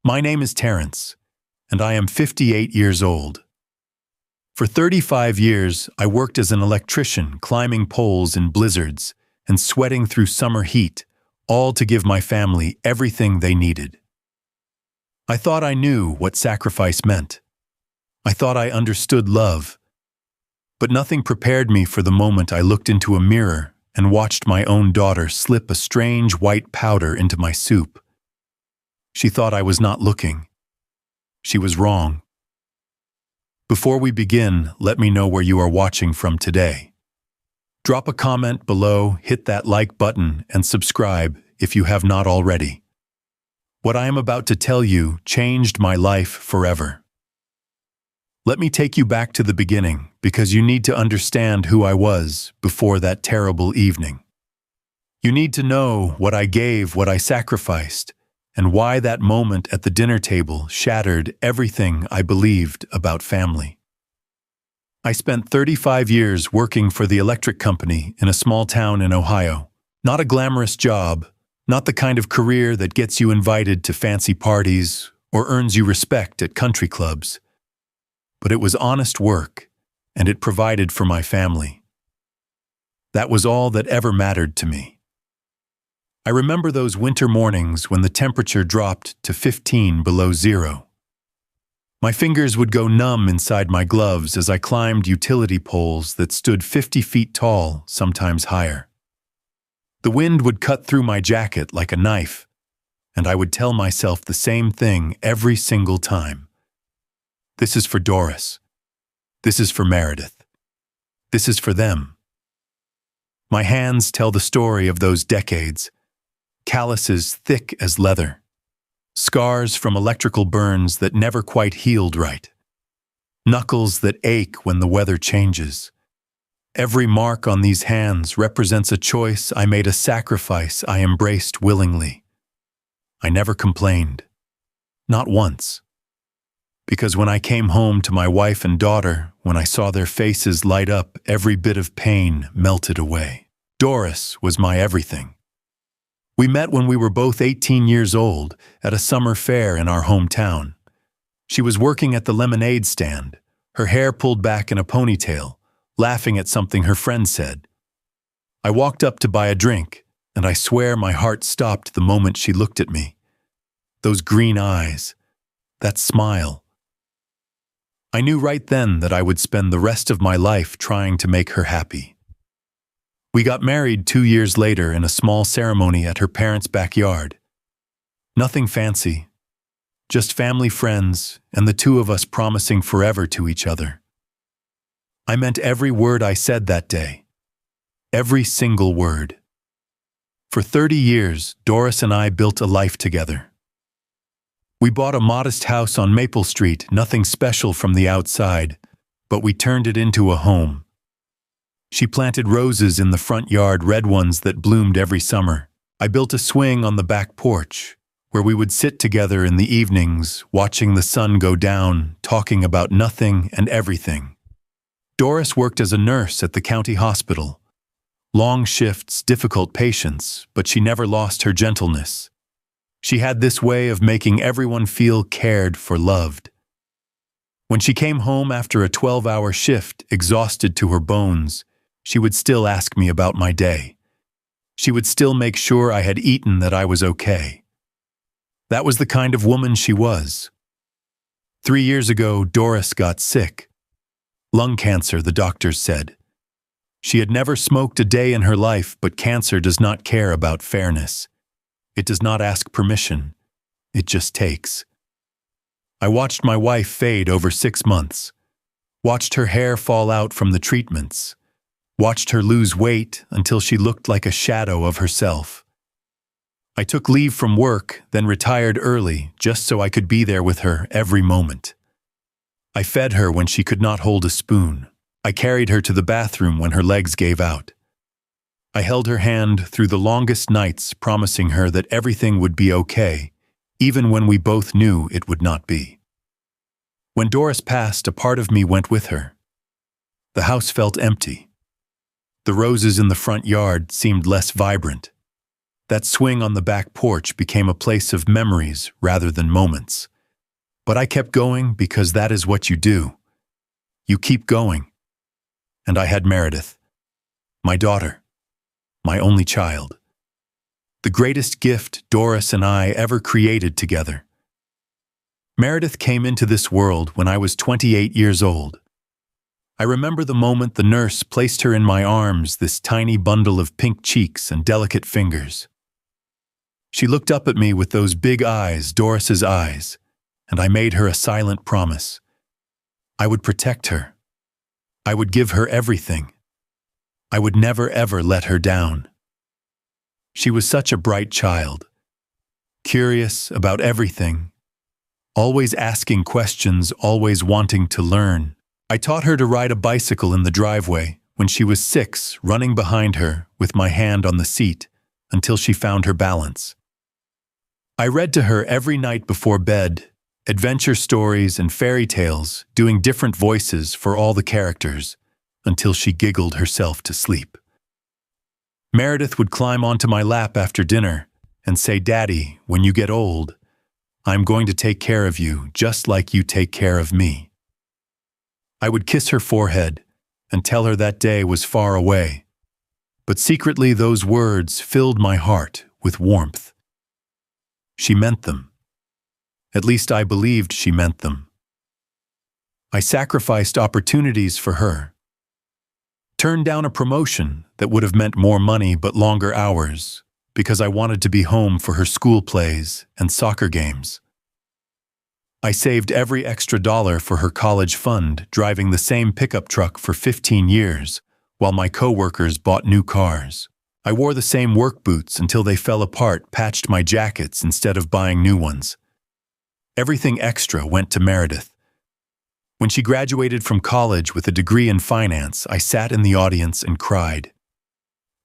My name is Terrence, and I am 58 years old. For 35 years, I worked as an electrician, climbing poles in blizzards and sweating through summer heat, all to give my family everything they needed. I thought I knew what sacrifice meant. I thought I understood love. But nothing prepared me for the moment I looked into a mirror and watched my own daughter slip a strange white powder into my soup. She thought I was not looking. She was wrong. Before we begin, let me know where you are watching from today. Drop a comment below, hit that like button, and subscribe if you have not already. What I am about to tell you changed my life forever. Let me take you back to the beginning, because you need to understand who I was before that terrible evening. You need to know what I gave, what I sacrificed, and why that moment at the dinner table shattered everything I believed about family. I spent 35 years working for the electric company in a small town in Ohio. Not a glamorous job, not the kind of career that gets you invited to fancy parties or earns you respect at country clubs. But it was honest work, and it provided for my family. That was all that ever mattered to me. I remember those winter mornings when the temperature dropped to 15 below zero. My fingers would go numb inside my gloves as I climbed utility poles that stood 50 feet tall, sometimes higher. The wind would cut through my jacket like a knife, and I would tell myself the same thing every single time. This is for Doris. This is for Meredith. This is for them. My hands tell the story of those decades. Calluses thick as leather. Scars from electrical burns that never quite healed right. Knuckles that ache when the weather changes. Every mark on these hands represents a choice I made, a sacrifice I embraced willingly. I never complained. Not once. Because when I came home to my wife and daughter, when I saw their faces light up, every bit of pain melted away. Doris was my everything. We met when we were both 18 years old at a summer fair in our hometown. She was working at the lemonade stand, her hair pulled back in a ponytail, laughing at something her friend said. I walked up to buy a drink, and I swear my heart stopped the moment she looked at me. Those green eyes, that smile. I knew right then that I would spend the rest of my life trying to make her happy. We got married 2 years later in a small ceremony at her parents' backyard. Nothing fancy, just family friends and the two of us promising forever to each other. I meant every word I said that day. Every single word. For 30 years, Doris and I built a life together. We bought a modest house on Maple Street, nothing special from the outside, but we turned it into a home. She planted roses in the front yard, red ones that bloomed every summer. I built a swing on the back porch, where we would sit together in the evenings, watching the sun go down, talking about nothing and everything. Doris worked as a nurse at the county hospital. Long shifts, difficult patients, but she never lost her gentleness. She had this way of making everyone feel cared for, loved. When she came home after a 12-hour shift, exhausted to her bones, she would still ask me about my day. She would still make sure I had eaten, that I was okay. That was the kind of woman she was. 3 years ago, Doris got sick. Lung cancer, the doctors said. She had never smoked a day in her life, but cancer does not care about fairness. It does not ask permission. It just takes. I watched my wife fade over 6 months. Watched her hair fall out from the treatments. Watched her lose weight until she looked like a shadow of herself. I took leave from work, then retired early, just so I could be there with her every moment. I fed her when she could not hold a spoon. I carried her to the bathroom when her legs gave out. I held her hand through the longest nights, promising her that everything would be okay, even when we both knew it would not be. When Doris passed, a part of me went with her. The house felt empty. The roses in the front yard seemed less vibrant. That swing on the back porch became a place of memories rather than moments. But I kept going because that is what you do. You keep going. And I had Meredith, my daughter, my only child. The greatest gift Doris and I ever created together. Meredith came into this world when I was 28 years old. I remember the moment the nurse placed her in my arms, this tiny bundle of pink cheeks and delicate fingers. She looked up at me with those big eyes, Doris's eyes, and I made her a silent promise. I would protect her. I would give her everything. I would never ever let her down. She was such a bright child, curious about everything, always asking questions, always wanting to learn. I taught her to ride a bicycle in the driveway when she was 6, running behind her with my hand on the seat until she found her balance. I read to her every night before bed, adventure stories and fairy tales, doing different voices for all the characters, until she giggled herself to sleep. Meredith would climb onto my lap after dinner and say, "Daddy, when you get old, I'm going to take care of you just like you take care of me." I would kiss her forehead and tell her that day was far away, but secretly those words filled my heart with warmth. She meant them. At least I believed she meant them. I sacrificed opportunities for her. Turned down a promotion that would have meant more money but longer hours because I wanted to be home for her school plays and soccer games. I saved every extra dollar for her college fund, driving the same pickup truck for 15 years, while my coworkers bought new cars. I wore the same work boots until they fell apart, patched my jackets instead of buying new ones. Everything extra went to Meredith. When she graduated from college with a degree in finance, I sat in the audience and cried.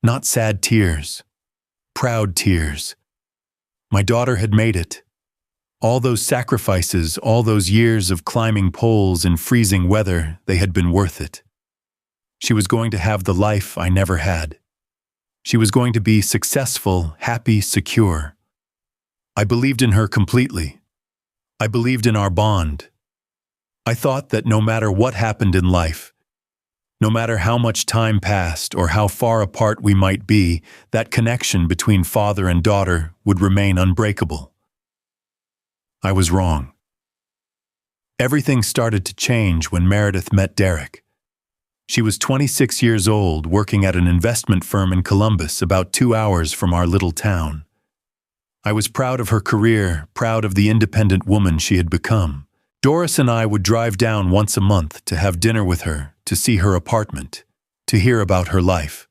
Not sad tears, proud tears. My daughter had made it. All those sacrifices, all those years of climbing poles in freezing weather, they had been worth it. She was going to have the life I never had. She was going to be successful, happy, secure. I believed in her completely. I believed in our bond. I thought that no matter what happened in life, no matter how much time passed or how far apart we might be, that connection between father and daughter would remain unbreakable. I was wrong. Everything started to change when Meredith met Derek. She was 26 years old, working at an investment firm in Columbus, about 2 hours from our little town. I was proud of her career, proud of the independent woman she had become. Doris and I would drive down once a month to have dinner with her, to see her apartment, to hear about her life.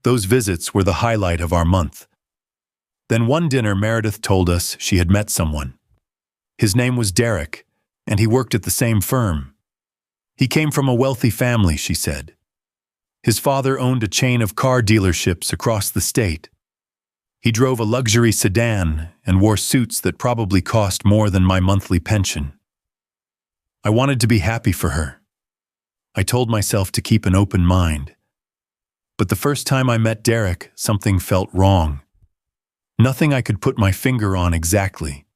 Those visits were the highlight of our month. Then one dinner, Meredith told us she had met someone. His name was Derek, and he worked at the same firm. He came from a wealthy family, she said. His father owned a chain of car dealerships across the state. He drove a luxury sedan and wore suits that probably cost more than my monthly pension. I wanted to be happy for her. I told myself to keep an open mind. But the first time I met Derek, something felt wrong. Nothing I could put my finger on exactly.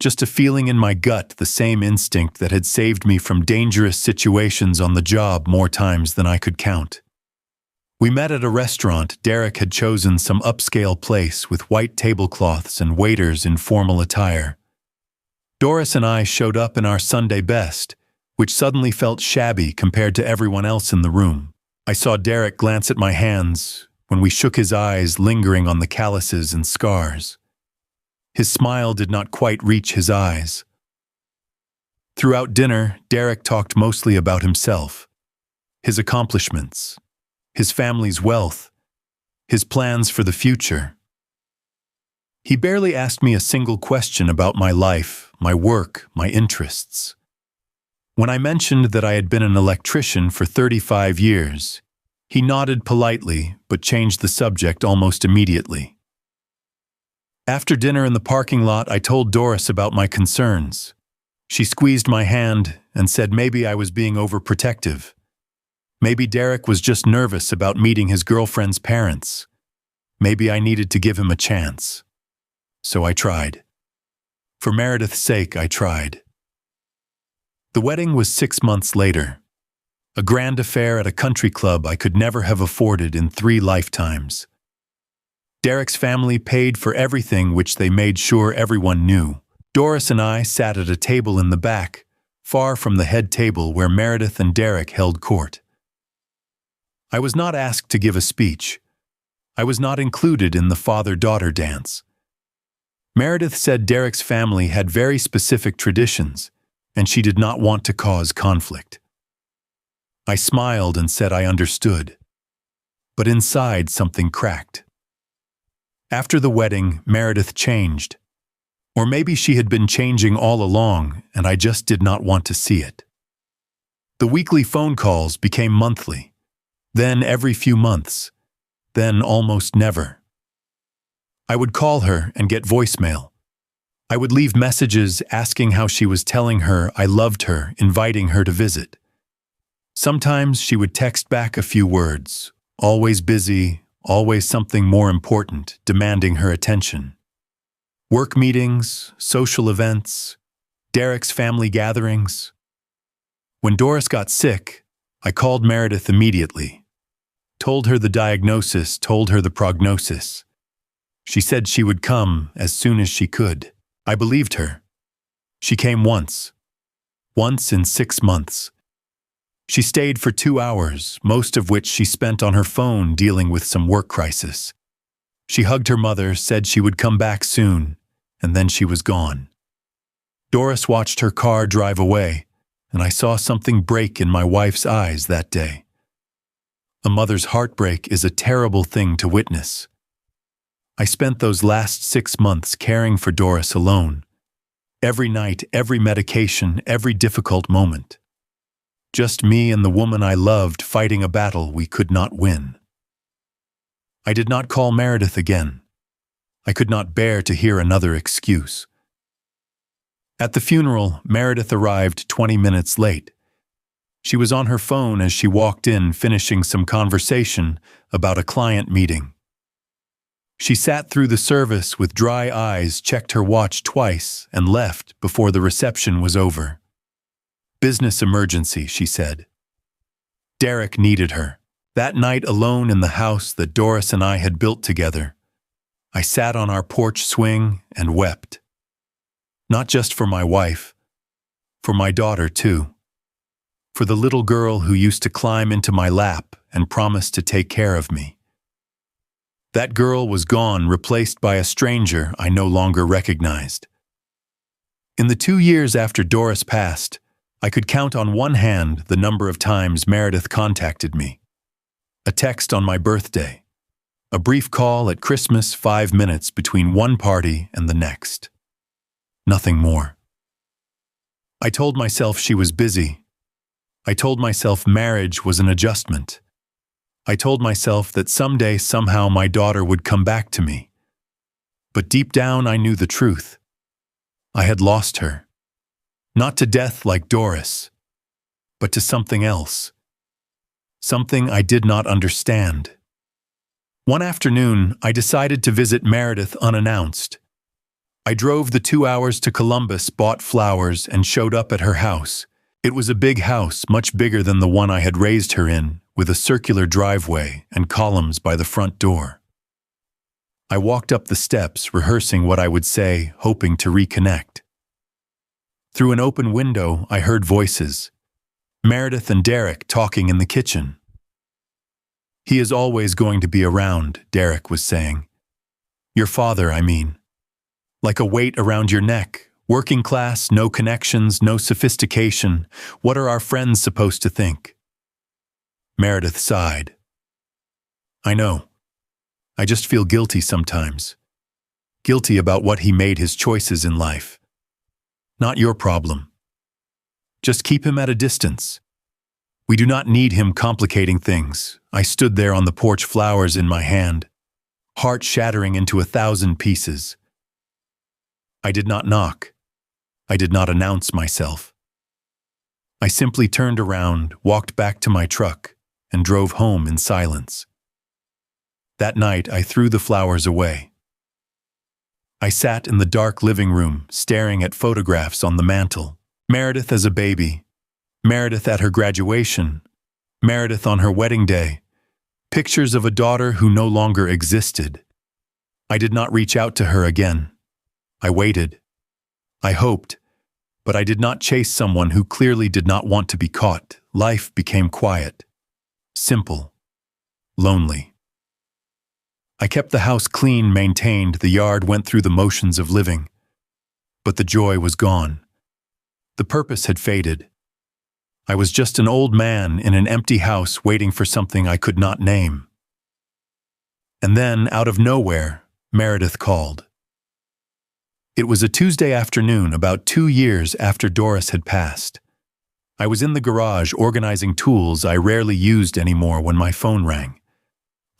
Just a feeling in my gut, the same instinct that had saved me from dangerous situations on the job more times than I could count. We met at a restaurant. Derek had chosen some upscale place with white tablecloths and waiters in formal attire. Doris and I showed up in our Sunday best, which suddenly felt shabby compared to everyone else in the room. I saw Derek glance at my hands when we shook his eyes, lingering on the calluses and scars. His smile did not quite reach his eyes. Throughout dinner, Derek talked mostly about himself, his accomplishments, his family's wealth, his plans for the future. He barely asked me a single question about my life, my work, my interests. When I mentioned that I had been an electrician for 35 years, he nodded politely but changed the subject almost immediately. After dinner in the parking lot, I told Doris about my concerns. She squeezed my hand and said maybe I was being overprotective. Maybe Derek was just nervous about meeting his girlfriend's parents. Maybe I needed to give him a chance. So I tried. For Meredith's sake, I tried. The wedding was 6 months later. A grand affair at a country club I could never have afforded in 3 lifetimes. Derek's family paid for everything, which they made sure everyone knew. Doris and I sat at a table in the back, far from the head table where Meredith and Derek held court. I was not asked to give a speech. I was not included in the father-daughter dance. Meredith said Derek's family had very specific traditions, and she did not want to cause conflict. I smiled and said I understood. But inside something cracked. After the wedding, Meredith changed. Or maybe she had been changing all along, and I just did not want to see it. The weekly phone calls became monthly, then every few months, then almost never. I would call her and get voicemail. I would leave messages asking how she was, telling her I loved her, inviting her to visit. Sometimes she would text back a few words, always busy, always something more important, demanding her attention. Work meetings, social events, Derek's family gatherings. When Doris got sick, I called Meredith immediately. Told her the diagnosis, told her the prognosis. She said she would come as soon as she could. I believed her. She came once in 6 months. She stayed for 2 hours, most of which she spent on her phone dealing with some work crisis. She hugged her mother, said she would come back soon, and then she was gone. Doris watched her car drive away, and I saw something break in my wife's eyes that day. A mother's heartbreak is a terrible thing to witness. I spent those last 6 months caring for Doris alone. Every night, every medication, every difficult moment. Just me and the woman I loved fighting a battle we could not win. I did not call Meredith again. I could not bear to hear another excuse. At the funeral, Meredith arrived 20 minutes late. She was on her phone as she walked in, finishing some conversation about a client meeting. She sat through the service with dry eyes, checked her watch twice, and left before the reception was over. Business emergency, she said. Derek needed her. That night alone in the house that Doris and I had built together, I sat on our porch swing and wept. Not just for my wife, for my daughter too. For the little girl who used to climb into my lap and promise to take care of me. That girl was gone, replaced by a stranger I no longer recognized. In the 2 years after Doris passed, I could count on one hand the number of times Meredith contacted me. A text on my birthday. A brief call at Christmas, 5 minutes between one party and the next. Nothing more. I told myself she was busy. I told myself marriage was an adjustment. I told myself that someday, somehow, my daughter would come back to me. But deep down, I knew the truth. I had lost her. Not to death like Doris, but to something else. Something I did not understand. One afternoon, I decided to visit Meredith unannounced. I drove the 2 hours to Columbus, bought flowers, and showed up at her house. It was a big house, much bigger than the one I had raised her in, with a circular driveway and columns by the front door. I walked up the steps, rehearsing what I would say, hoping to reconnect. Through an open window, I heard voices. Meredith and Derek talking in the kitchen. He is always going to be around, Derek was saying. Your father, I mean. Like a weight around your neck, working class, no connections, no sophistication. What are our friends supposed to think? Meredith sighed. I know. I just feel guilty sometimes. Guilty about what he made his choices in life. Not your problem. Just keep him at a distance. We do not need him complicating things. I stood there on the porch, flowers in my hand, heart shattering into 1,000 pieces. I did not knock. I did not announce myself. I simply turned around, walked back to my truck, and drove home in silence. That night, I threw the flowers away. I sat in the dark living room, staring at photographs on the mantel. Meredith as a baby, Meredith at her graduation, Meredith on her wedding day, pictures of a daughter who no longer existed. I did not reach out to her again. I waited. I hoped, but I did not chase someone who clearly did not want to be caught. Life became quiet, simple, lonely. I kept the house clean, maintained, the yard went through the motions of living. But the joy was gone. The purpose had faded. I was just an old man in an empty house waiting for something I could not name. And then, out of nowhere, Meredith called. It was a Tuesday afternoon, about 2 years after Doris had passed. I was in the garage organizing tools I rarely used anymore when my phone rang.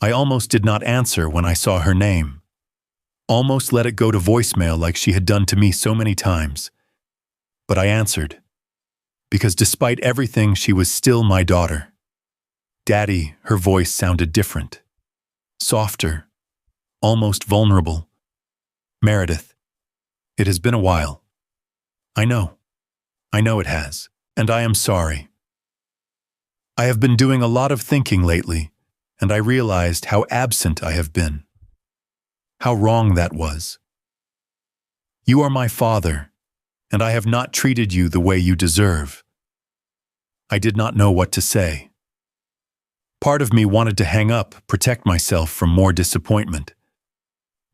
I almost did not answer when I saw her name. Almost let it go to voicemail like she had done to me so many times. But I answered, because despite everything, she was still my daughter. Daddy, her voice sounded different. Softer, almost vulnerable. Meredith, it has been a while. I know it has, and I am sorry. I have been doing a lot of thinking lately, and I realized how absent I have been. How wrong that was. You are my father, and I have not treated you the way you deserve. I did not know what to say. Part of me wanted to hang up, protect myself from more disappointment.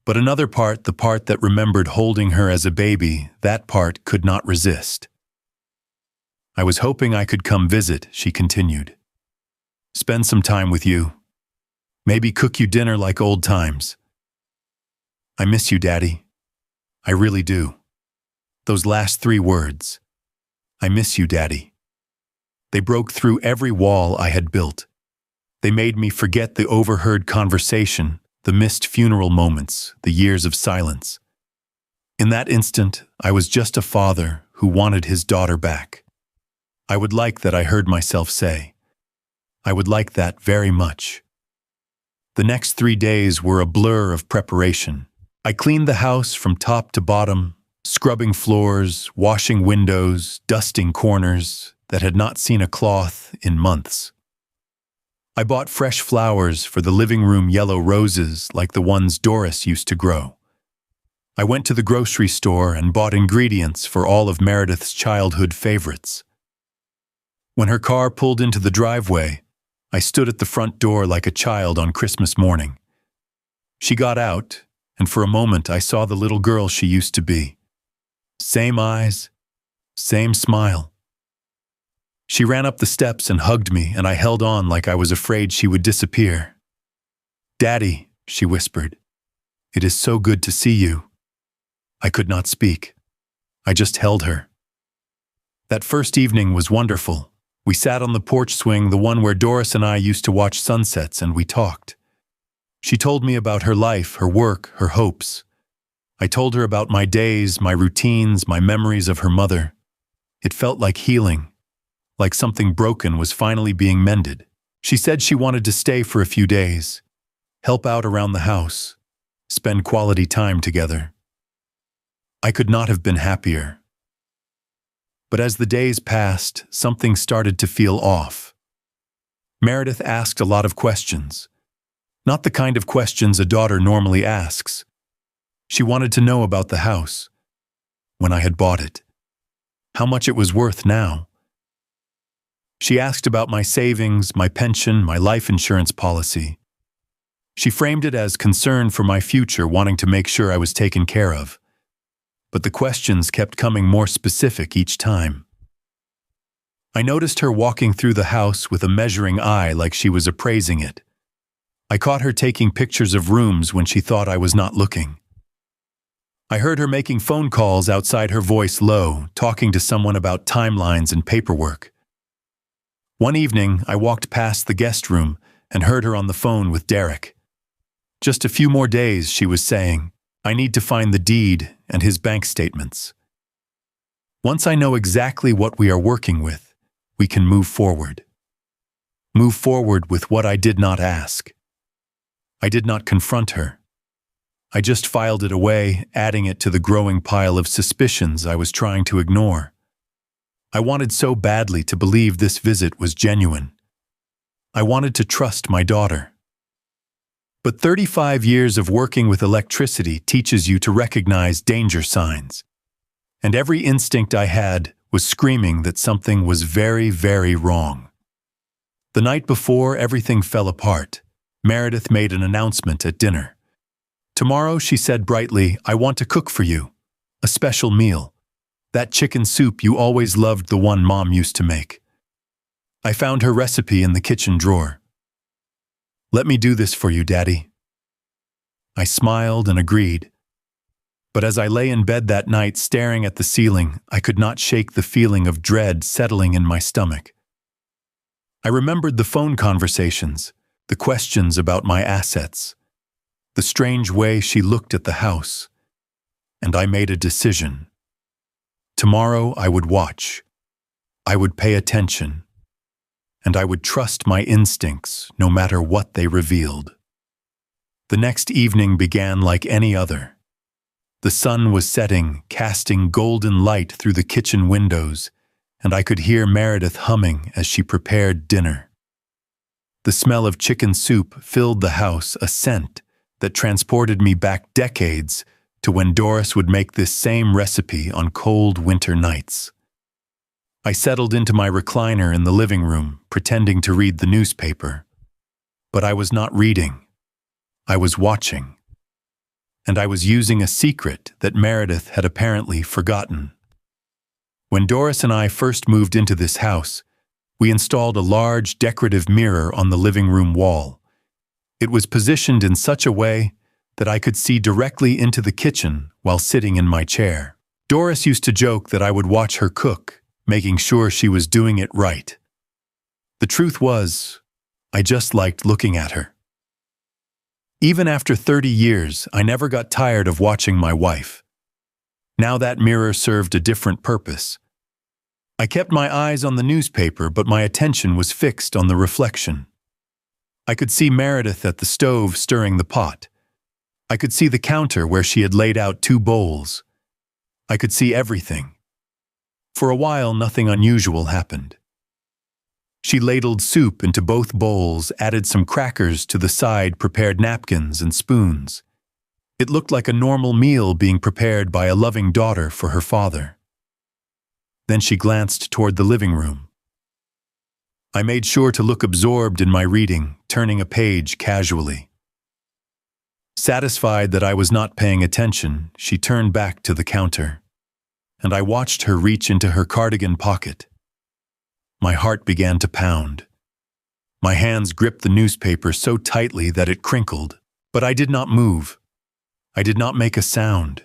But another part, the part that remembered holding her as a baby, that part could not resist. I was hoping I could come visit, she continued. Spend some time with you. Maybe cook you dinner like old times. I miss you, Daddy. I really do. Those last 3 words. I miss you, Daddy. They broke through every wall I had built. They made me forget the overheard conversation, the missed funeral moments, the years of silence. In that instant, I was just a father who wanted his daughter back. I would like that, I heard myself say. I would like that very much. The next 3 days were a blur of preparation. I cleaned the house from top to bottom, scrubbing floors, washing windows, dusting corners that had not seen a cloth in months. I bought fresh flowers for the living room, yellow roses like the ones Doris used to grow. I went to the grocery store and bought ingredients for all of Meredith's childhood favorites. When her car pulled into the driveway, I stood at the front door like a child on Christmas morning. She got out, and for a moment I saw the little girl she used to be. Same eyes, same smile. She ran up the steps and hugged me, and I held on like I was afraid she would disappear. Daddy, she whispered, it is so good to see you. I could not speak. I just held her. That first evening was wonderful. We sat on the porch swing, the one where Doris and I used to watch sunsets, and we talked. She told me about her life, her work, her hopes. I told her about my days, my routines, my memories of her mother. It felt like healing, like something broken was finally being mended. She said she wanted to stay for a few days, help out around the house, spend quality time together. I could not have been happier. But as the days passed, something started to feel off. Meredith asked a lot of questions. Not the kind of questions a daughter normally asks. She wanted to know about the house, when I had bought it, how much it was worth now. She asked about my savings, my pension, my life insurance policy. She framed it as concern for my future, wanting to make sure I was taken care of. But the questions kept coming more specific each time. I noticed her walking through the house with a measuring eye like she was appraising it. I caught her taking pictures of rooms when she thought I was not looking. I heard her making phone calls outside, her voice low, talking to someone about timelines and paperwork. One evening, I walked past the guest room and heard her on the phone with Derek. Just a few more days, she was saying. I need to find the deed and his bank statements. Once I know exactly what we are working with, we can move forward. Move forward with what I did not ask. I did not confront her. I just filed it away, adding it to the growing pile of suspicions I was trying to ignore. I wanted so badly to believe this visit was genuine. I wanted to trust my daughter. But 35 years of working with electricity teaches you to recognize danger signs. And every instinct I had was screaming that something was very, very wrong. The night before everything fell apart, Meredith made an announcement at dinner. Tomorrow, she said brightly, I want to cook for you. A special meal. That chicken soup you always loved, the one Mom used to make. I found her recipe in the kitchen drawer. Let me do this for you, Daddy. I smiled and agreed. But as I lay in bed that night staring at the ceiling, I could not shake the feeling of dread settling in my stomach. I remembered the phone conversations, the questions about my assets, the strange way she looked at the house, and I made a decision. Tomorrow I would watch. I would pay attention. And I would trust my instincts no matter what they revealed. The next evening began like any other. The sun was setting, casting golden light through the kitchen windows, and I could hear Meredith humming as she prepared dinner. The smell of chicken soup filled the house, a scent that transported me back decades to when Doris would make this same recipe on cold winter nights. I settled into my recliner in the living room, pretending to read the newspaper. But I was not reading. I was watching. And I was using a secret that Meredith had apparently forgotten. When Doris and I first moved into this house, we installed a large decorative mirror on the living room wall. It was positioned in such a way that I could see directly into the kitchen while sitting in my chair. Doris used to joke that I would watch her cook, making sure she was doing it right. The truth was, I just liked looking at her. Even after 30 years, I never got tired of watching my wife. Now that mirror served a different purpose. I kept my eyes on the newspaper, but my attention was fixed on the reflection. I could see Meredith at the stove stirring the pot. I could see the counter where she had laid out 2 bowls. I could see everything. For a while, nothing unusual happened. She ladled soup into both bowls, added some crackers to the side, prepared napkins and spoons. It looked like a normal meal being prepared by a loving daughter for her father. Then she glanced toward the living room. I made sure to look absorbed in my reading, turning a page casually. Satisfied that I was not paying attention, she turned back to the counter, and I watched her reach into her cardigan pocket. My heart began to pound. My hands gripped the newspaper so tightly that it crinkled, but I did not move. I did not make a sound.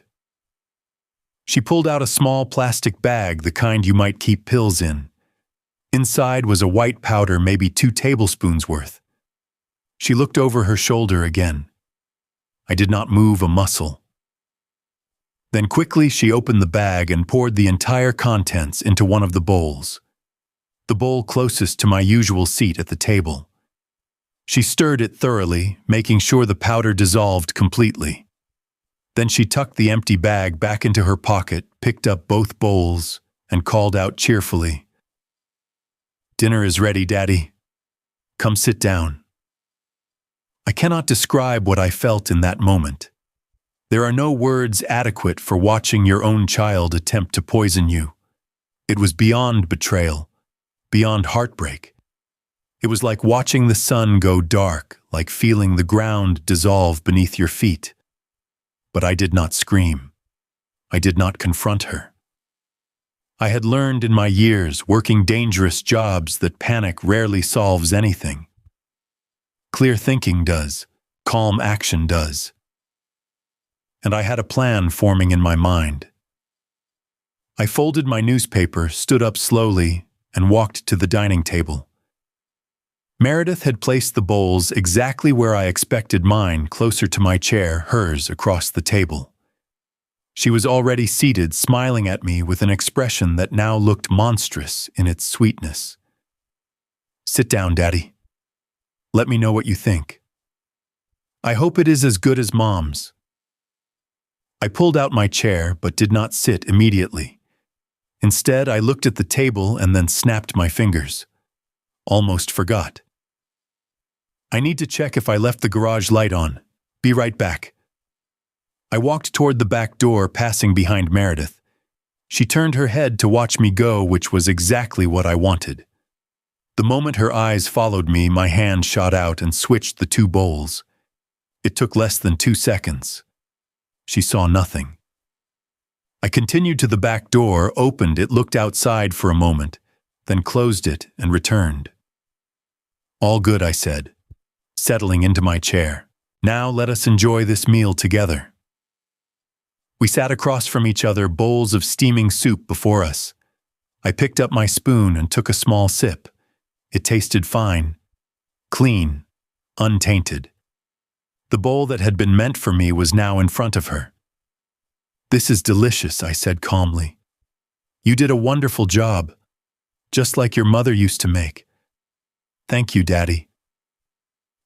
She pulled out a small plastic bag, the kind you might keep pills in. Inside was a white powder, maybe 2 tablespoons worth. She looked over her shoulder again. I did not move a muscle. Then quickly she opened the bag and poured the entire contents into one of the bowls, the bowl closest to my usual seat at the table. She stirred it thoroughly, making sure the powder dissolved completely. Then she tucked the empty bag back into her pocket, picked up both bowls, and called out cheerfully, "Dinner is ready, Daddy. Come sit down." I cannot describe what I felt in that moment. There are no words adequate for watching your own child attempt to poison you. It was beyond betrayal, beyond heartbreak. It was like watching the sun go dark, like feeling the ground dissolve beneath your feet. But I did not scream. I did not confront her. I had learned in my years working dangerous jobs that panic rarely solves anything. Clear thinking does. Calm action does. And I had a plan forming in my mind. I folded my newspaper, stood up slowly, and walked to the dining table. Meredith had placed the bowls exactly where I expected mine, closer to my chair, hers across the table. She was already seated, smiling at me with an expression that now looked monstrous in its sweetness. "Sit down, Daddy. Let me know what you think." I hope it is as good as Mom's. I pulled out my chair but did not sit immediately. Instead, I looked at the table and then snapped my fingers. Almost forgot. I need to check if I left the garage light on. Be right back. I walked toward the back door, passing behind Meredith. She turned her head to watch me go, which was exactly what I wanted. The moment her eyes followed me, my hand shot out and switched the two bowls. It took less than 2 seconds. She saw nothing. I continued to the back door, opened it, looked outside for a moment, then closed it and returned. All good, I said, settling into my chair. Now let us enjoy this meal together. We sat across from each other, bowls of steaming soup before us. I picked up my spoon and took a small sip. It tasted fine, clean, untainted. The bowl that had been meant for me was now in front of her. This is delicious, I said calmly. You did a wonderful job, just like your mother used to make. Thank you, Daddy.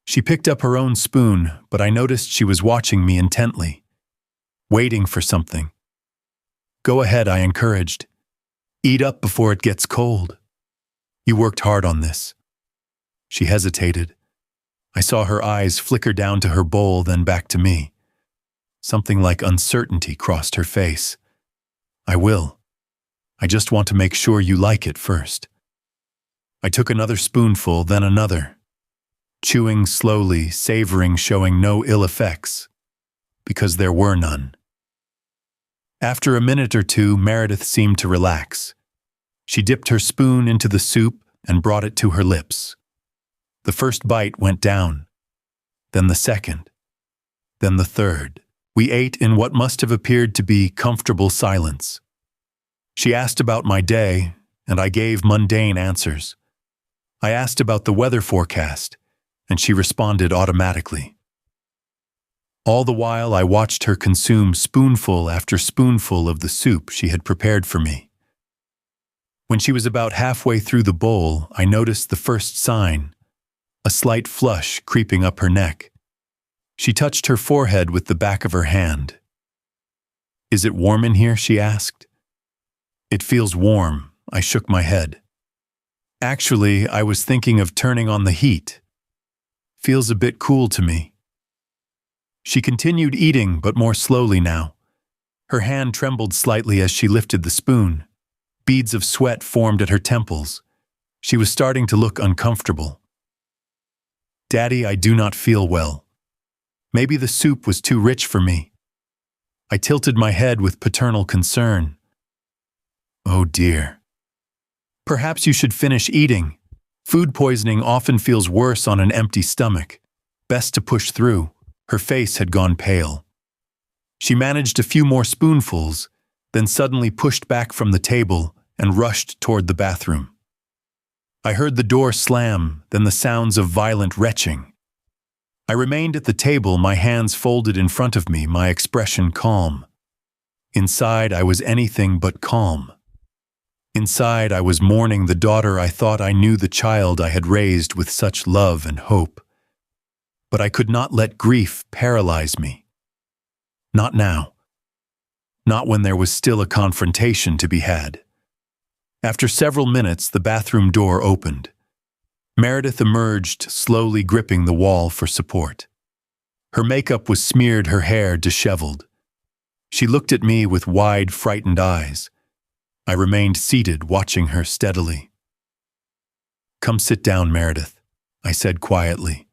She picked up her own spoon, but I noticed she was watching me intently, waiting for something. Go ahead, I encouraged. Eat up before it gets cold. You worked hard on this. She hesitated. I saw her eyes flicker down to her bowl, then back to me. Something like uncertainty crossed her face. I will. I just want to make sure you like it first. I took another spoonful, then another, chewing slowly, savoring, showing no ill effects, because there were none. After a minute or two, Meredith seemed to relax. She dipped her spoon into the soup and brought it to her lips. The first bite went down, then the second, then the third. We ate in what must have appeared to be comfortable silence. She asked about my day, and I gave mundane answers. I asked about the weather forecast, and she responded automatically. All the while, I watched her consume spoonful after spoonful of the soup she had prepared for me. When she was about halfway through the bowl, I noticed the first sign, a slight flush creeping up her neck. She touched her forehead with the back of her hand. Is it warm in here? She asked. It feels warm. I shook my head. Actually, I was thinking of turning on the heat. Feels a bit cool to me. She continued eating, but more slowly now. Her hand trembled slightly as she lifted the spoon. Beads of sweat formed at her temples. She was starting to look uncomfortable. Daddy, I do not feel well. Maybe the soup was too rich for me. I tilted my head with paternal concern. Oh dear. Perhaps you should finish eating. Food poisoning often feels worse on an empty stomach. Best to push through. Her face had gone pale. She managed a few more spoonfuls, then suddenly pushed back from the table and rushed toward the bathroom. I heard the door slam, then the sounds of violent retching. I remained at the table, my hands folded in front of me, my expression calm. Inside, I was anything but calm. Inside, I was mourning the daughter I thought I knew, the child I had raised with such love and hope. But I could not let grief paralyze me. Not now. Not when there was still a confrontation to be had. After several minutes, the bathroom door opened. Meredith emerged, slowly gripping the wall for support. Her makeup was smeared, her hair disheveled. She looked at me with wide, frightened eyes. I remained seated, watching her steadily. Come sit down, Meredith, I said quietly.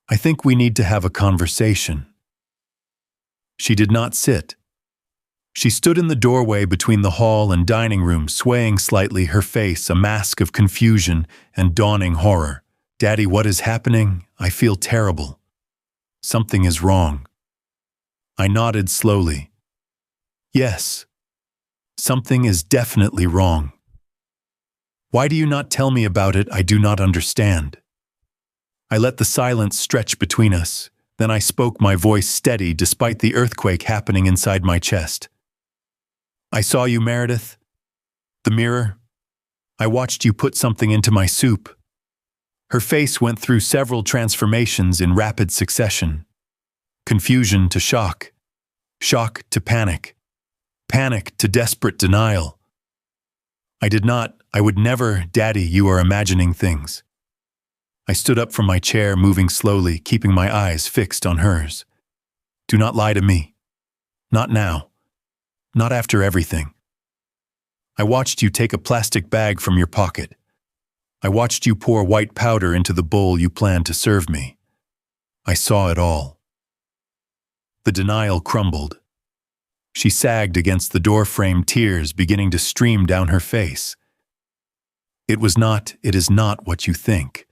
I think we need to have a conversation. She did not sit. She stood in the doorway between the hall and dining room, swaying slightly, her face a mask of confusion and dawning horror. Daddy, what is happening? I feel terrible. Something is wrong. I nodded slowly. Yes, something is definitely wrong. Why do you not tell me about it? I do not understand. I let the silence stretch between us. Then I spoke, my voice steady despite the earthquake happening inside my chest. I saw you, Meredith. The mirror. I watched you put something into my soup. Her face went through several transformations in rapid succession. Confusion to shock. Shock to panic. Panic to desperate denial. I would never, Daddy, you are imagining things. I stood up from my chair, moving slowly, keeping my eyes fixed on hers. Do not lie to me. Not now. Not after everything. I watched you take a plastic bag from your pocket. I watched you pour white powder into the bowl you planned to serve me. I saw it all. The denial crumbled. She sagged against the door frame, tears beginning to stream down her face. It is not what you think.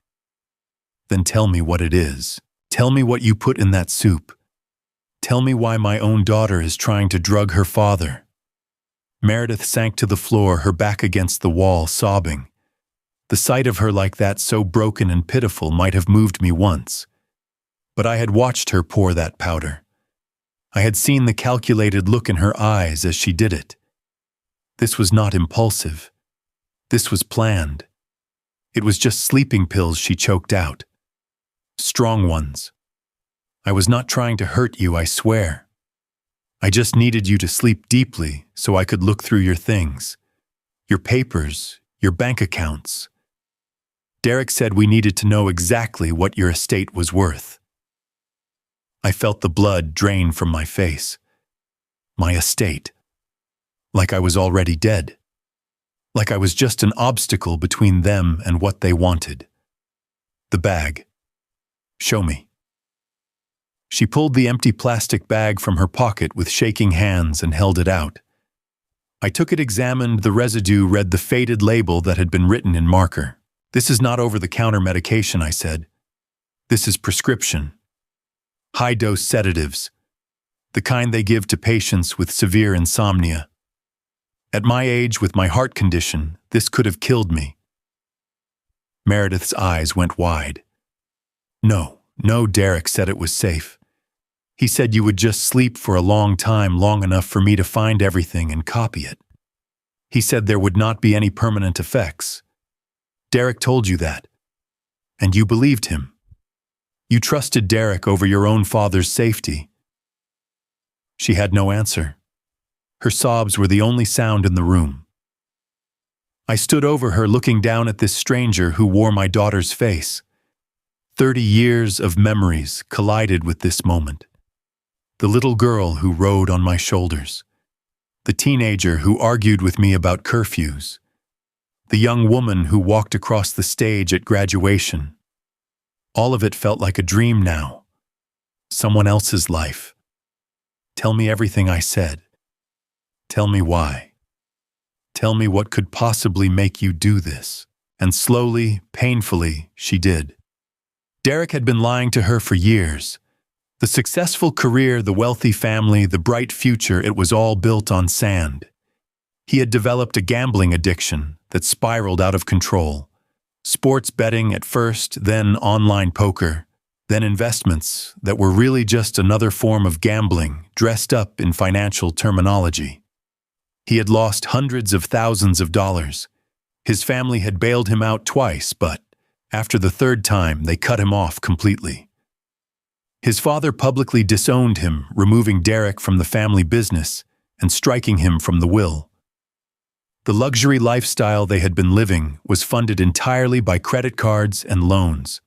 Then tell me what it is. Tell me what you put in that soup. Tell me why my own daughter is trying to drug her father. Meredith sank to the floor, her back against the wall, sobbing. The sight of her like that, so broken and pitiful, might have moved me once. But I had watched her pour that powder. I had seen the calculated look in her eyes as she did it. This was not impulsive. This was planned. It was just sleeping pills she choked out. Strong ones. I was not trying to hurt you, I swear. I just needed you to sleep deeply so I could look through your things. Your papers, your bank accounts. Derek said we needed to know exactly what your estate was worth. I felt the blood drain from my face. My estate. Like I was already dead. Like I was just an obstacle between them and what they wanted. The bag. Show me. She pulled the empty plastic bag from her pocket with shaking hands and held it out. I took it, examined the residue, read the faded label that had been written in marker. This is not over-the-counter medication, I said. This is prescription. High-dose sedatives. The kind they give to patients with severe insomnia. At my age, with my heart condition, this could have killed me. Meredith's eyes went wide. No, Derek said it was safe. He said you would just sleep for a long time, long enough for me to find everything and copy it. He said there would not be any permanent effects. Derek told you that. And you believed him. You trusted Derek over your own father's safety. She had no answer. Her sobs were the only sound in the room. I stood over her, looking down at this stranger who wore my daughter's face. 30 years of memories collided with this moment. The little girl who rode on my shoulders. The teenager who argued with me about curfews. The young woman who walked across the stage at graduation. All of it felt like a dream now. Someone else's life. Tell me everything, I said. Tell me why. Tell me what could possibly make you do this. And slowly, painfully, she did. Derek had been lying to her for years. The successful career, the wealthy family, the bright future, it was all built on sand. He had developed a gambling addiction that spiraled out of control. Sports betting at first, then online poker, then investments that were really just another form of gambling dressed up in financial terminology. He had lost hundreds of thousands of dollars. His family had bailed him out twice, but after the third time, they cut him off completely. His father publicly disowned him, removing Derek from the family business and striking him from the will. The luxury lifestyle they had been living was funded entirely by credit cards and loans.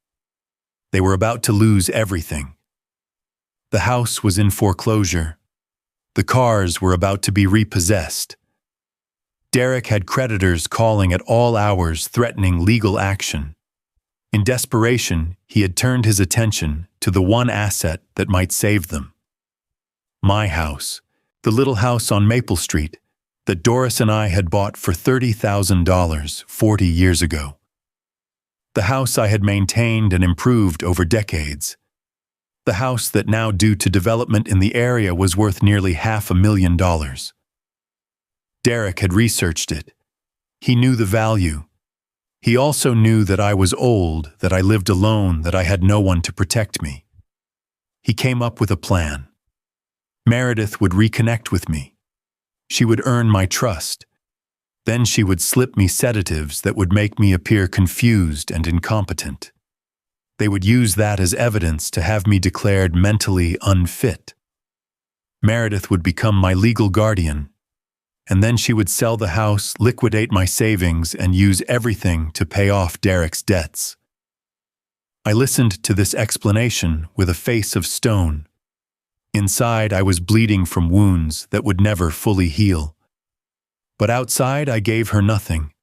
They were about to lose everything. The house was in foreclosure. The cars were about to be repossessed. Derek had creditors calling at all hours, threatening legal action. In desperation, he had turned his attention to the one asset that might save them. My house, the little house on Maple Street, that Doris and I had bought for $30,000 40 years ago. The house I had maintained and improved over decades. The house that now, due to development in the area, was worth nearly $500,000. Derek had researched it. He knew the value. He also knew that I was old, that I lived alone, that I had no one to protect me. He came up with a plan. Meredith would reconnect with me. She would earn my trust. Then she would slip me sedatives that would make me appear confused and incompetent. They would use that as evidence to have me declared mentally unfit. Meredith would become my legal guardian, and then she would sell the house, liquidate my savings, and use everything to pay off Derek's debts. I listened to this explanation with a face of stone. Inside, I was bleeding from wounds that would never fully heal. But outside, I gave her nothing.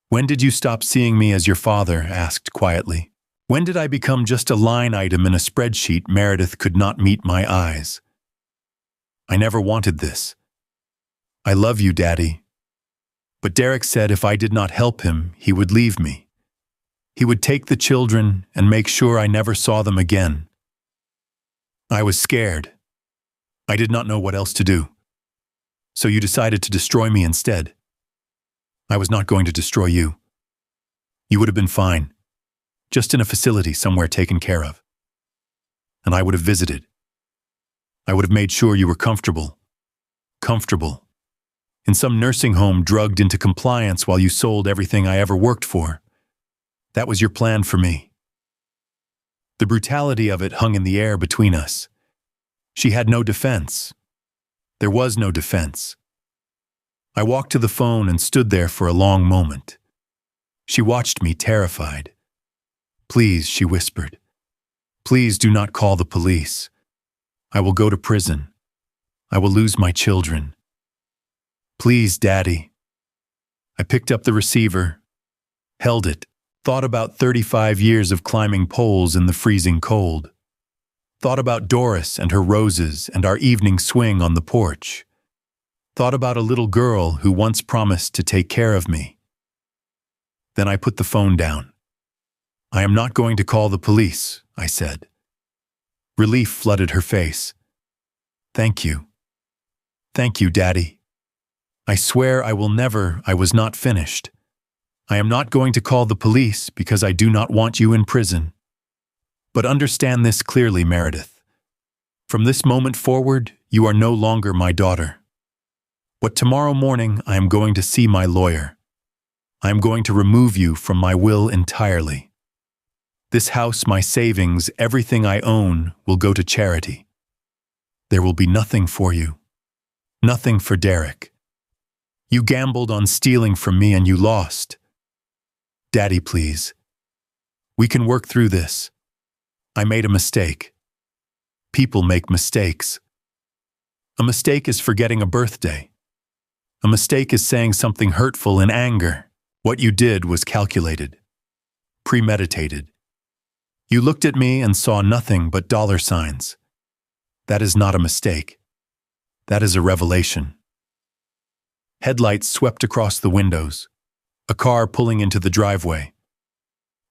"When did you stop seeing me as your father?" asked quietly. "When did I become just a line item in a spreadsheet Meredith could not meet my eyes? I never wanted this. I love you, Daddy." But Derek said if I did not help him, he would leave me. He would take the children and make sure I never saw them again. I was scared. I did not know what else to do. So you decided to destroy me instead. I was not going to destroy you. You would have been fine, just in a facility somewhere taken care of. And I would have visited. I would have made sure you were comfortable. Comfortable. In some nursing home drugged into compliance while you sold everything I ever worked for. That was your plan for me. The brutality of it hung in the air between us. She had no defense. There was no defense. I walked to the phone and stood there for a long moment. She watched me, terrified. "Please," she whispered. "Please do not call the police. I will go to prison. I will lose my children. Please, Daddy." I picked up the receiver, held it, thought about 35 years of climbing poles in the freezing cold. Thought about Doris and her roses and our evening swing on the porch. Thought about a little girl who once promised to take care of me. Then I put the phone down. "I am not going to call the police," I said. Relief flooded her face. "Thank you. Thank you, Daddy. I swear I was not finished. I am not going to call the police because I do not want you in prison. But understand this clearly, Meredith. From this moment forward, you are no longer my daughter. But tomorrow morning, I am going to see my lawyer. I am going to remove you from my will entirely. This house, my savings, everything I own will go to charity. There will be nothing for you. Nothing for Derek. You gambled on stealing from me and you lost. Daddy, please. We can work through this. I made a mistake. People make mistakes. A mistake is forgetting a birthday. A mistake is saying something hurtful in anger. What you did was calculated, premeditated. You looked at me and saw nothing but dollar signs. That is not a mistake. That is a revelation. Headlights swept across the windows. A car pulling into the driveway.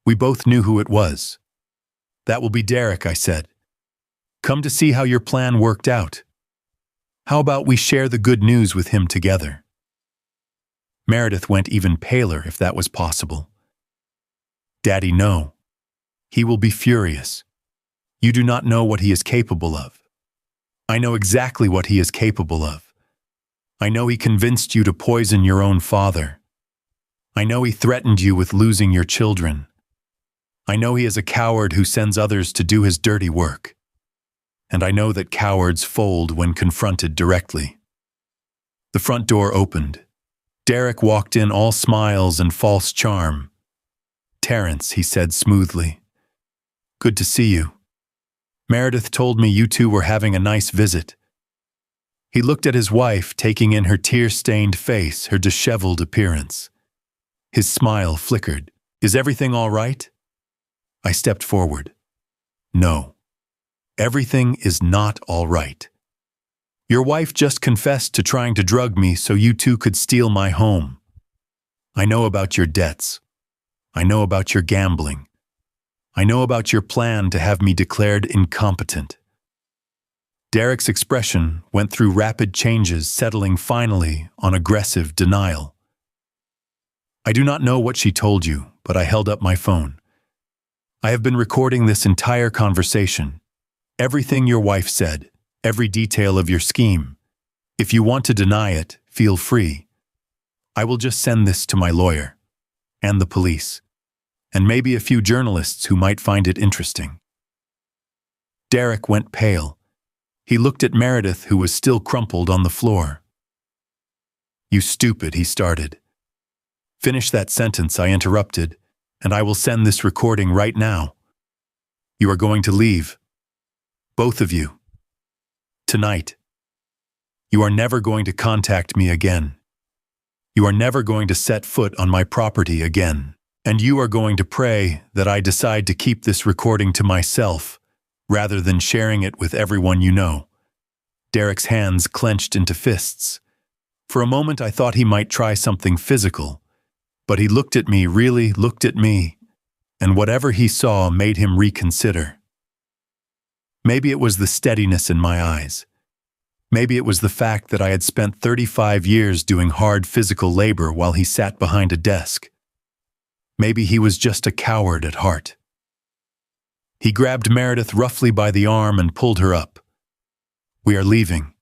We both knew who it was. "That will be Derek," I said. "Come to see how your plan worked out. How about we share the good news with him together?" Meredith went even paler if that was possible. "Daddy, no. He will be furious. You do not know what he is capable of. I know exactly what he is capable of. I know he convinced you to poison your own father. I know he threatened you with losing your children. I know he is a coward who sends others to do his dirty work. And I know that cowards fold when confronted directly." The front door opened. Derek walked in all smiles and false charm. "Terrence," he said smoothly. "Good to see you. Meredith told me you two were having a nice visit." He looked at his wife, taking in her tear-stained face, her disheveled appearance. His smile flickered. "Is everything all right?" I stepped forward. "No. Everything is not all right. Your wife just confessed to trying to drug me so you two could steal my home. I know about your debts. I know about your gambling. I know about your plan to have me declared incompetent." Derek's expression went through rapid changes, settling finally on aggressive denial. "I do not know what she told you, but I held up my phone. I have been recording this entire conversation. Everything your wife said, every detail of your scheme. If you want to deny it, feel free. I will just send this to my lawyer and the police. and maybe a few journalists who might find it interesting. Derek went pale. He looked at Meredith, who was still crumpled on the floor. "You stupid," he started. "Finish that sentence," I interrupted, "and I will send this recording right now. You are going to leave. Both of you. Tonight. You are never going to contact me again. You are never going to set foot on my property again. And you are going to pray that I decide to keep this recording to myself, rather than sharing it with everyone you know." Derek's hands clenched into fists. For a moment I thought he might try something physical, but he looked at me, really looked at me, and whatever he saw made him reconsider. Maybe it was the steadiness in my eyes. Maybe it was the fact that I had spent 35 years doing hard physical labor while he sat behind a desk. Maybe he was just a coward at heart. He grabbed Meredith roughly by the arm and pulled her up. "We are leaving."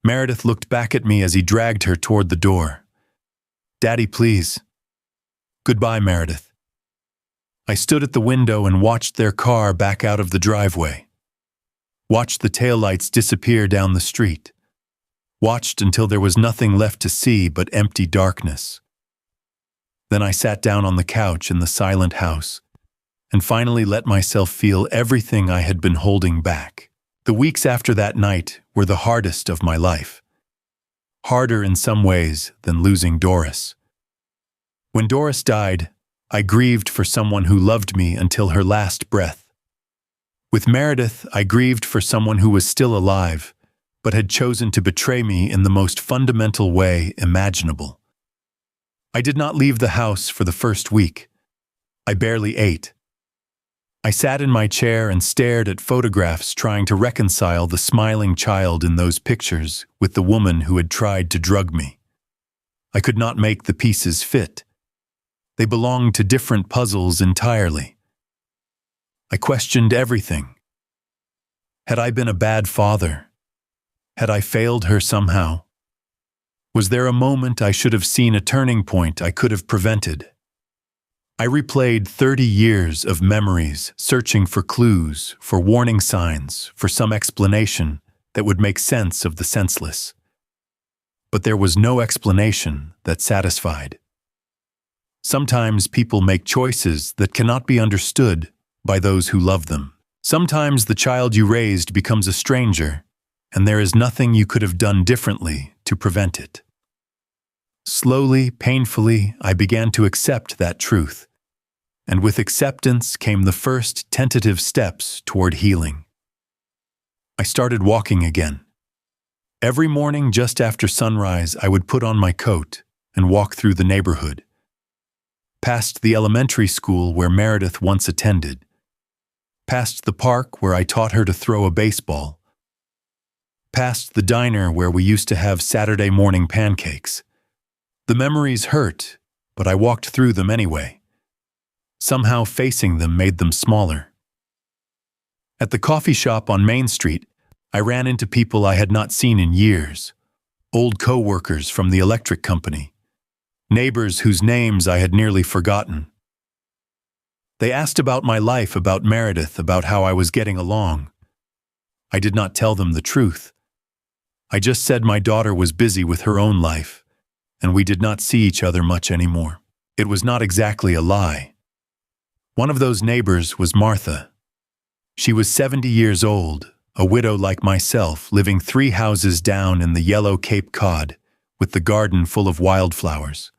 Meredith looked back at me as he dragged her toward the door. "Daddy, please." "Goodbye, Meredith." I stood at the window and watched their car back out of the driveway. Watched the taillights disappear down the street. Watched until there was nothing left to see but empty darkness. Then I sat down on the couch in the silent house and finally let myself feel everything I had been holding back. The weeks after that night were the hardest of my life. Harder in some ways than losing Doris. When Doris died, I grieved for someone who loved me until her last breath. With Meredith, I grieved for someone who was still alive, but had chosen to betray me in the most fundamental way imaginable. I did not leave the house for the first week. I barely ate. I sat in my chair and stared at photographs, trying to reconcile the smiling child in those pictures with the woman who had tried to drug me. I could not make the pieces fit. They belonged to different puzzles entirely. I questioned everything. Had I been a bad father? Had I failed her somehow? Was there a moment I should have seen, a turning point I could have prevented? I replayed 30 years of memories, searching for clues, for warning signs, for some explanation that would make sense of the senseless. But there was no explanation that satisfied. Sometimes people make choices that cannot be understood by those who love them. Sometimes the child you raised becomes a stranger, and there is nothing you could have done differently to prevent it. Slowly, painfully, I began to accept that truth, and with acceptance came the first tentative steps toward healing. I started walking again. Every morning just after sunrise, I would put on my coat and walk through the neighborhood. Past the elementary school where Meredith once attended. Past the park where I taught her to throw a baseball. Past the diner where we used to have Saturday morning pancakes. The memories hurt, but I walked through them anyway. Somehow facing them made them smaller. At the coffee shop on Main Street, I ran into people I had not seen in years. Old co-workers from the electric company. Neighbors whose names I had nearly forgotten. They asked about my life, about Meredith, about how I was getting along. I did not tell them the truth. I just said my daughter was busy with her own life, and we did not see each other much anymore. It was not exactly a lie. One of those neighbors was Martha. She was 70 years old, a widow like myself, living 3 houses down in the yellow Cape Cod, with the garden full of wildflowers.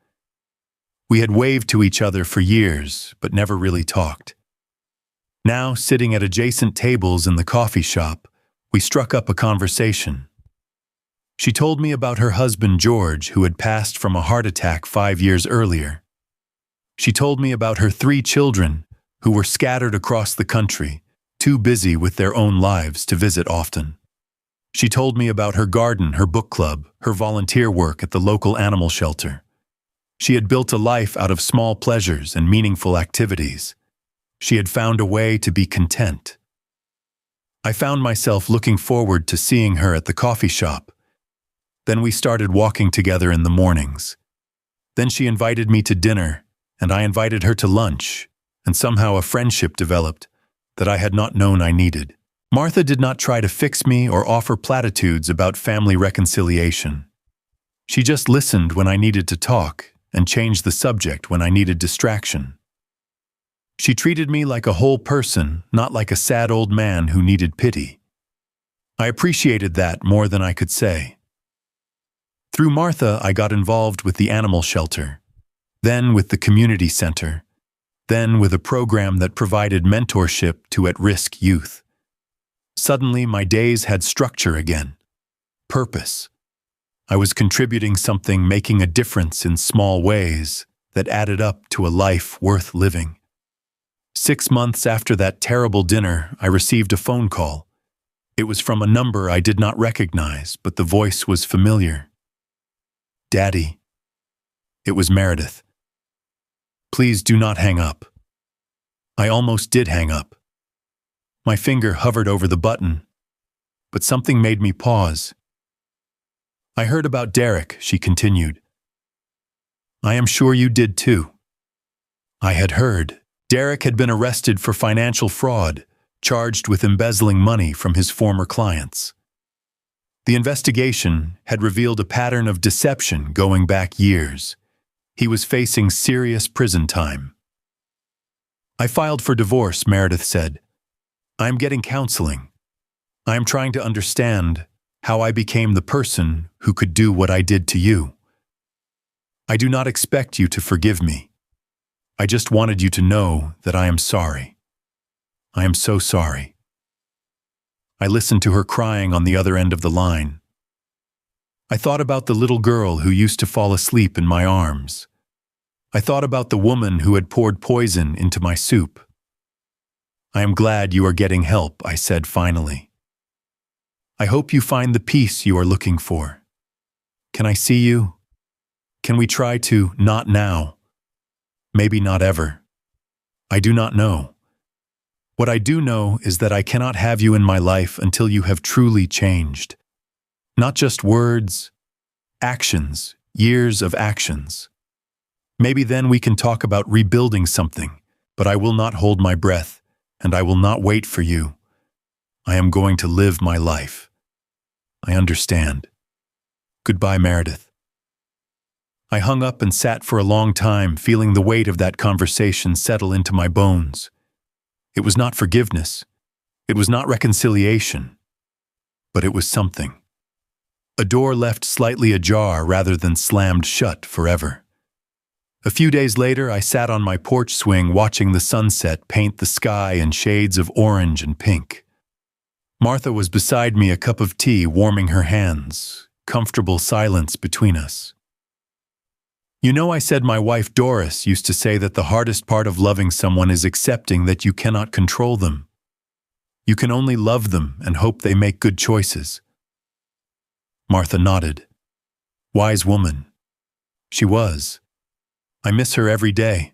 We had waved to each other for years, but never really talked. Now, sitting at adjacent tables in the coffee shop, we struck up a conversation. She told me about her husband George, who had passed from a heart attack 5 years earlier. She told me about her 3 children, who were scattered across the country, too busy with their own lives to visit often. She told me about her garden, her book club, her volunteer work at the local animal shelter. She had built a life out of small pleasures and meaningful activities. She had found a way to be content. I found myself looking forward to seeing her at the coffee shop. Then we started walking together in the mornings. Then she invited me to dinner, and I invited her to lunch, and somehow a friendship developed that I had not known I needed. Martha did not try to fix me or offer platitudes about family reconciliation. She just listened when I needed to talk and changed the subject when I needed distraction. She treated me like a whole person, not like a sad old man who needed pity. I appreciated that more than I could say. Through Martha, I got involved with the animal shelter, then with the community center, then with a program that provided mentorship to at-risk youth. Suddenly, my days had structure again, purpose. I was contributing something, making a difference in small ways that added up to a life worth living. 6 months after that terrible dinner, I received a phone call. It was from a number I did not recognize, but the voice was familiar. Daddy. It was Meredith. Please do not hang up. I almost did hang up. My finger hovered over the button, but something made me pause. I heard about Derek, she continued. I am sure you did too. I had heard. Derek had been arrested for financial fraud, charged with embezzling money from his former clients. The investigation had revealed a pattern of deception going back years. He was facing serious prison time. I filed for divorce, Meredith said. I am getting counseling. I am trying to understand how I became the person who could do what I did to you. I do not expect you to forgive me. I just wanted you to know that I am sorry. I am so sorry. I listened to her crying on the other end of the line. I thought about the little girl who used to fall asleep in my arms. I thought about the woman who had poured poison into my soup. I am glad you are getting help, I said finally. I hope you find the peace you are looking for. Can I see you? Can we try to not now? Maybe not ever. I do not know. What I do know is that I cannot have you in my life until you have truly changed. Not just words, actions, years of actions. Maybe then we can talk about rebuilding something, but I will not hold my breath, and I will not wait for you. I am going to live my life. I understand. Goodbye, Meredith. I hung up and sat for a long time, feeling the weight of that conversation settle into my bones. It was not forgiveness. It was not reconciliation. But it was something. A door left slightly ajar rather than slammed shut forever. A few days later, I sat on my porch swing watching the sunset paint the sky in shades of orange and pink. Martha was beside me, a cup of tea warming her hands, comfortable silence between us. You know, I said my wife Doris used to say that the hardest part of loving someone is accepting that you cannot control them. You can only love them and hope they make good choices. Martha nodded. Wise woman. She was. I miss her every day.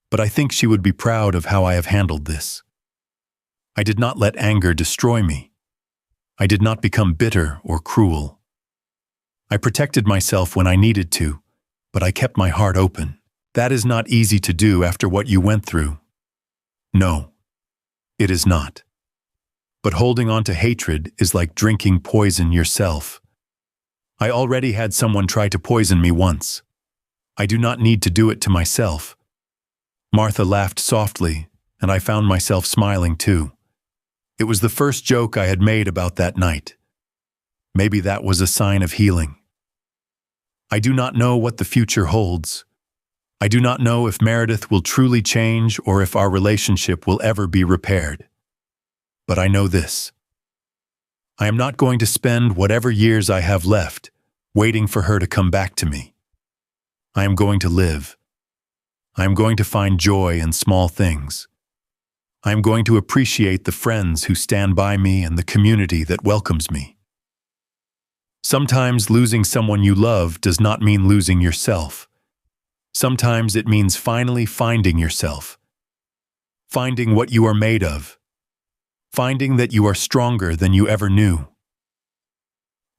But I think she would be proud of how I have handled this. I did not let anger destroy me. I did not become bitter or cruel. I protected myself when I needed to, but I kept my heart open. That is not easy to do after what you went through. No, it is not. But holding on to hatred is like drinking poison yourself. I already had someone try to poison me once. I do not need to do it to myself. Martha laughed softly, and I found myself smiling too. It was the first joke I had made about that night. Maybe that was a sign of healing. I do not know what the future holds. I do not know if Meredith will truly change or if our relationship will ever be repaired. But I know this. I am not going to spend whatever years I have left waiting for her to come back to me. I am going to live. I am going to find joy in small things. I am going to appreciate the friends who stand by me and the community that welcomes me. Sometimes losing someone you love does not mean losing yourself. Sometimes it means finally finding yourself. Finding what you are made of. Finding that you are stronger than you ever knew.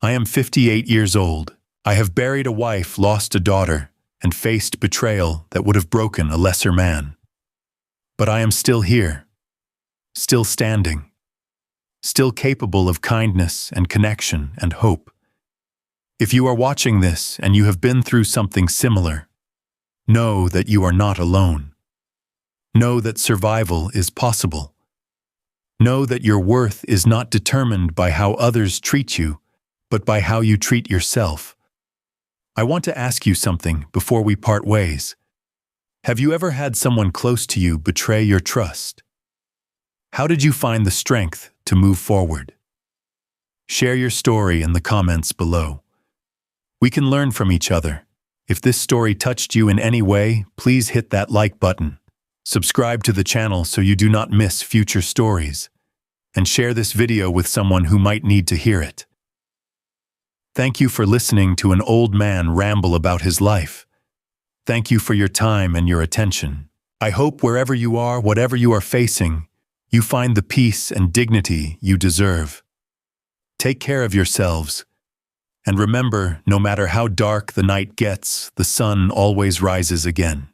I am 58 years old. I have buried a wife, lost a daughter, and faced betrayal that would have broken a lesser man. But I am still here, still standing, still capable of kindness and connection and hope. If you are watching this and you have been through something similar, know that you are not alone. Know that survival is possible. Know that your worth is not determined by how others treat you, but by how you treat yourself. I want to ask you something before we part ways. Have you ever had someone close to you betray your trust? How did you find the strength to move forward? Share your story in the comments below. We can learn from each other. If this story touched you in any way, please hit that like button. Subscribe to the channel so you do not miss future stories. And share this video with someone who might need to hear it. Thank you for listening to an old man ramble about his life. Thank you for your time and your attention. I hope wherever you are, whatever you are facing, you find the peace and dignity you deserve. Take care of yourselves. And remember, no matter how dark the night gets, the sun always rises again.